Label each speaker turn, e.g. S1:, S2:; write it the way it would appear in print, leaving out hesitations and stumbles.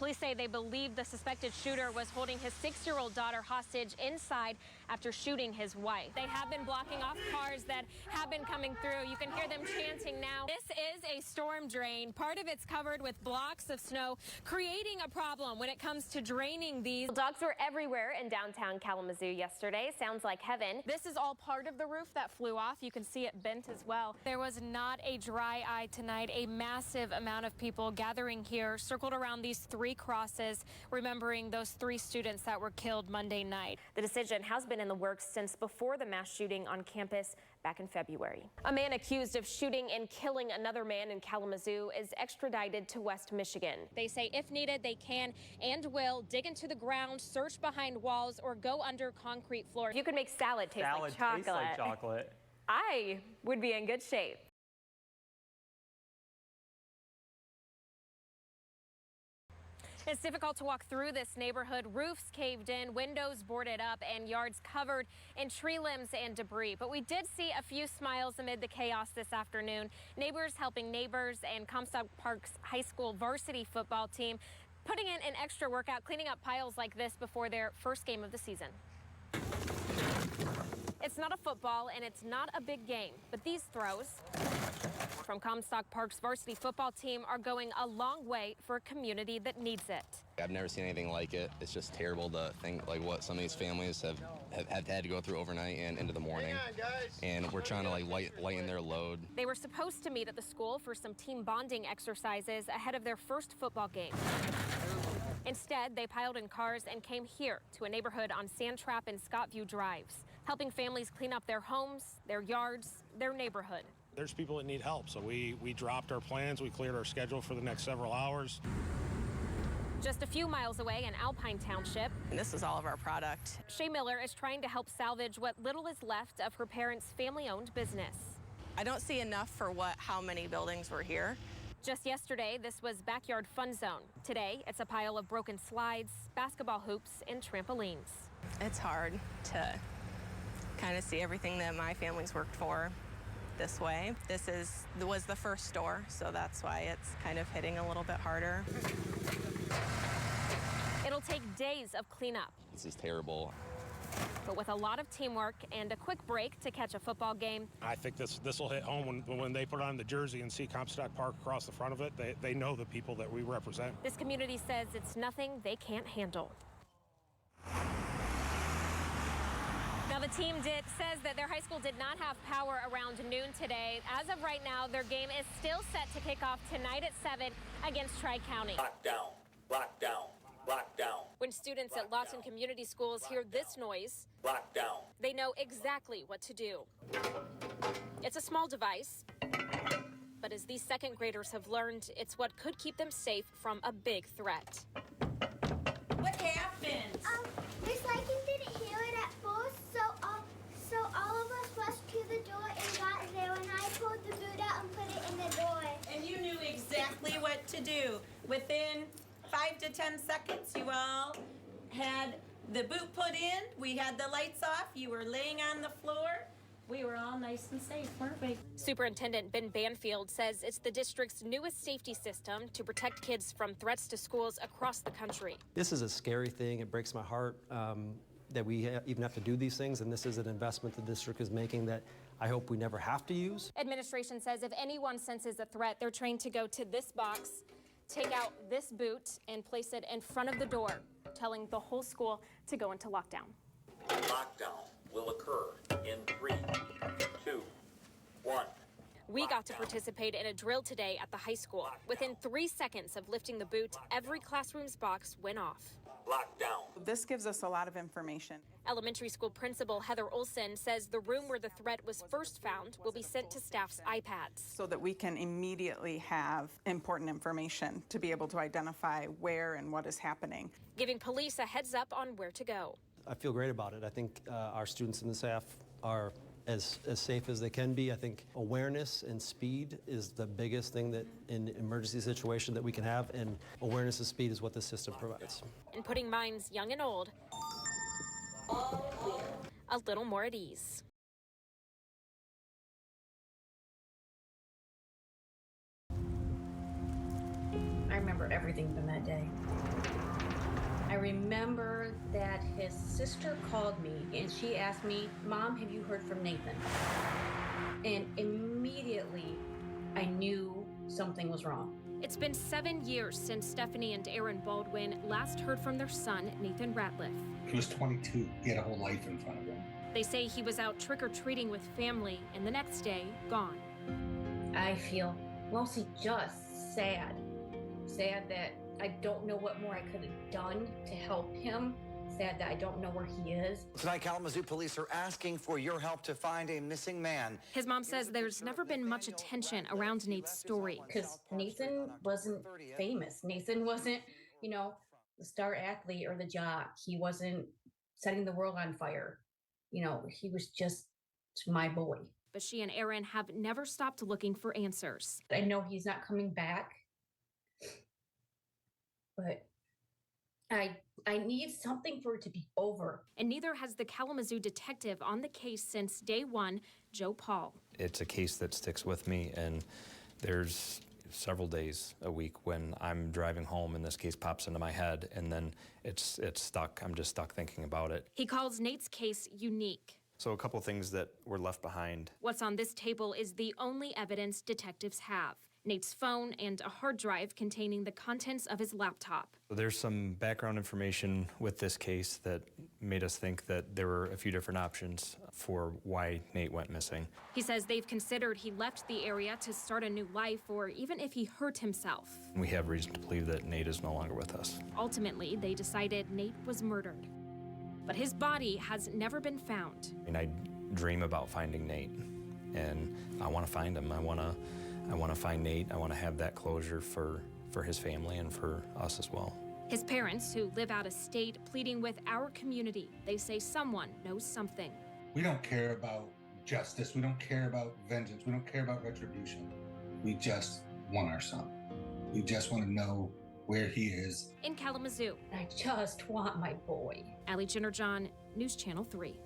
S1: Police say they believe the suspected shooter was holding his 6-year-old daughter hostage inside after shooting his wife. They have been blocking off cars that have been coming through. You can hear them chanting now. This is a storm drain. Part of it's covered with blocks of snow, creating a problem when it comes to draining these.
S2: Dogs were everywhere in downtown Kalamazoo yesterday. Sounds like heaven.
S1: This is all part of the roof that flew off. You can see it bent as well. There was not a dry eye tonight. A massive amount of people gathering here, circled around these 3 crosses, remembering those 3 students that were killed Monday night.
S2: The decision has been in the works since before the mass shooting on campus back in February. A man accused of shooting and killing another man in Kalamazoo is extradited to West Michigan.
S1: They say if needed, they can and will dig into the ground, search behind walls, or go under concrete floors.
S2: You can make salad taste like chocolate.
S3: Tastes like chocolate.
S2: I would be in good shape.
S1: It's difficult to walk through this neighborhood. Roofs caved in, windows boarded up, and yards covered in tree limbs and debris. But we did see a few smiles amid the chaos this afternoon. Neighbors helping neighbors, and Comstock Park's high school varsity football team putting in an extra workout, cleaning up piles like this before their first game of the season. It's not a football and it's not a big game, but these throws from Comstock Park's varsity football team are going a long way for a community that needs it.
S4: I've never seen anything like it. It's just terrible to think like what some of these families have had to go through overnight and into the morning. And we're trying to like lighten their load.
S1: They were supposed to meet at the school for some team bonding exercises ahead of their first football game. Instead, they piled in cars and came here to a neighborhood on Sandtrap and Scottview Drives, helping families clean up their homes, their yards, their neighborhood.
S5: There's people that need help, so we dropped our plans. We cleared our schedule for the next several hours.
S1: Just a few miles away in Alpine Township,
S6: And this is all of our product.
S1: Shay Miller is trying to help salvage what little is left of her parents' family-owned business.
S6: I don't see enough for how many buildings were here.
S1: Just yesterday, this was Backyard Fun Zone. Today, it's a pile of broken slides, basketball hoops, and trampolines.
S6: It's hard to kind of see everything that my family's worked for this way. This was the first store, so that's why it's kind of hitting a little bit harder.
S1: It'll take days of cleanup.
S4: This is terrible.
S1: But with a lot of teamwork and a quick break to catch a football game,
S5: I think this will hit home when they put on the jersey and see Comstock Park across the front of it. They know the people that we represent.
S1: this community says it's nothing they can't handle. Now, the team says that their high school did not have power around noon today. As of right now, their game is still set to kick off tonight at 7 against Tri-County.
S7: Lockdown, lockdown, lockdown.
S1: When students at Lawton Community Schools hear this noise,
S7: Lockdown.
S1: they know exactly what to do. It's a small device, but as these second graders have learned, it's what could keep them safe from a big threat.
S8: What happened?
S9: Miss Lycan didn't hear it at first, so all of us rushed to the door and got there, and I pulled the boot out and put it in the door.
S8: And you knew exactly what to do. Within 5 to 10 seconds, you all had the boot put in. We had the lights off. You were laying on the floor. We were all nice and safe, weren't we?
S1: Superintendent Ben Banfield says it's the district's newest safety system to protect kids from threats to schools across the country.
S10: This is a scary thing. It breaks my heart that we even have to do these things, and this is an investment the district is making that I hope we never have to use.
S1: Administration says if anyone senses a threat, they're trained to go to this box, take out this boot, and place it in front of the door, telling the whole school to go into lockdown.
S7: Lockdown will occur in 3, 2, 1.
S1: We got to participate in a drill today at the high school. Within 3 seconds of lifting the boot, every classroom's box went off.
S7: Lockdown.
S11: This gives us a lot of information.
S1: Elementary school principal Heather Olson says the room where the threat was first found will be sent to staff's iPads.
S11: So that we can immediately have important information to be able to identify where and what is happening.
S1: Giving police a heads up on where to go.
S10: I feel great about it. I think our students and the staff are as safe as they can be. I think awareness and speed is the biggest thing that in an emergency situation that we can have, and awareness and speed is what the system provides.
S1: And putting minds young and old a little more at ease.
S2: Our
S3: remember everything from that day. I remember that his sister called me and she asked me, "Mom, have you heard from Nathan?" And immediately I knew something was wrong.
S2: It's been 7 years since Stephanie and Aaron Baldwin last heard from their son, Nathan Ratliff.
S12: He was 22. He had a whole life in front of him.
S2: They say he was out trick-or-treating with family and the next day, gone.
S3: I feel mostly just sad. Sad that I don't know what more I could have done to help him. Sad that I don't know where he is.
S13: Tonight, Kalamazoo police are asking for your help to find a missing man.
S2: His mom says there's never been much attention around Nate's story.
S3: Because Nathan wasn't famous. Nathan wasn't, the star athlete or the jock. He wasn't setting the world on fire. He was just my boy.
S2: But she and Aaron have never stopped looking for answers.
S3: I know he's not coming back, but I need something for it to be over.
S2: And neither has the Kalamazoo detective on the case since day one, Joe Paul.
S14: It's a case that sticks with me, and there's several days a week when I'm driving home and this case pops into my head, and then it's stuck. I'm just stuck thinking about it.
S2: He calls Nate's case unique.
S14: So a couple things that were left behind.
S2: What's on this table is the only evidence detectives have. Nate's phone and a hard drive containing the contents of his laptop.
S14: There's some background information with this case that made us think that there were a few different options for why Nate went missing.
S2: He says they've considered he left the area to start a new life, or even if he hurt himself.
S14: We have reason to believe that Nate is no longer with us.
S2: Ultimately, they decided Nate was murdered. But his body has never been found.
S14: I dream about finding Nate, and I want to find him. I want to find Nate. I want to have that closure for his family and for us as well.
S2: His parents, who live out of state, pleading with our community. They say someone knows something.
S12: We don't care about justice. We don't care about vengeance. We don't care about retribution. We just want our son. We just want to know where he is.
S2: In Kalamazoo.
S3: I just want my boy.
S2: Allie Jennerjahn, News Channel 3.